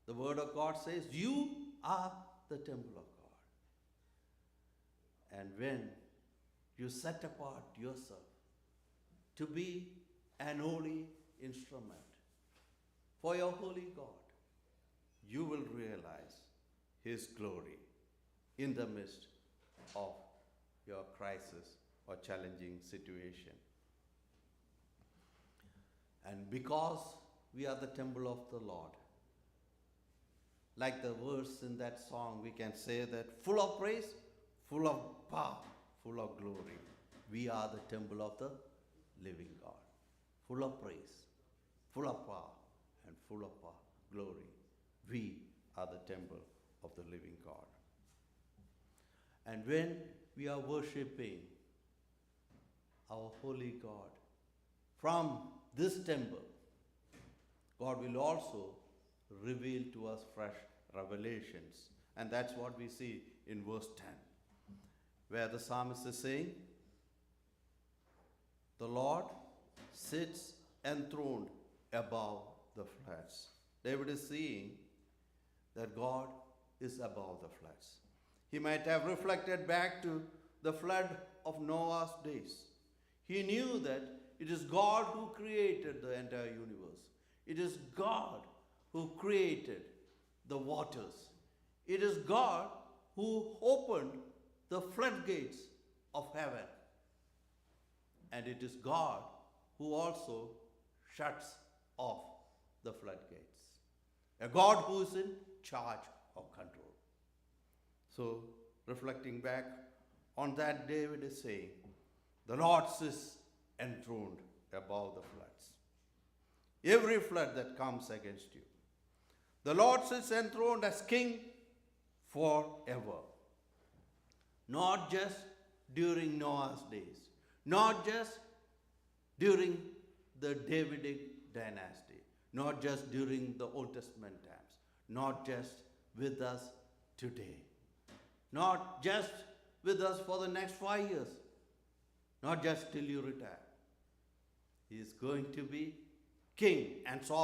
The Word of God says, you are the temple of God. And when you set apart yourself to be an holy instrument for your holy God, you will realize His glory in the midst of your crisis or challenging situation. And because we are the temple of the Lord, like the verse in that song, we can say that full of praise, full of power, full of glory. We are the temple of the living God. Full of praise, full of power, and full of power, glory. We are the temple of the living God. And when we are worshiping our holy God from this temple, God will also reveal to us fresh revelations. And that's what we see in verse 10, where the psalmist is saying, the Lord sits enthroned above the floods. David is seeing that God is above the floods. He might have reflected back to the flood of Noah's days. He knew that it is God who created the entire universe. It is God who created the waters. It is God who opened the floodgates of heaven. And it is God who also shuts off the floodgates. A God who is in charge of control. So, reflecting back on that, David is saying, the Lord is enthroned above the floods. Every flood that comes against you. The Lord sits enthroned as king forever. Not just during Noah's days. Not just during the Davidic dynasty. Not just during the Old Testament times. Not just with us today. Not just with us for the next 5 years. Not just till you retire. He is going to be king and sovereign.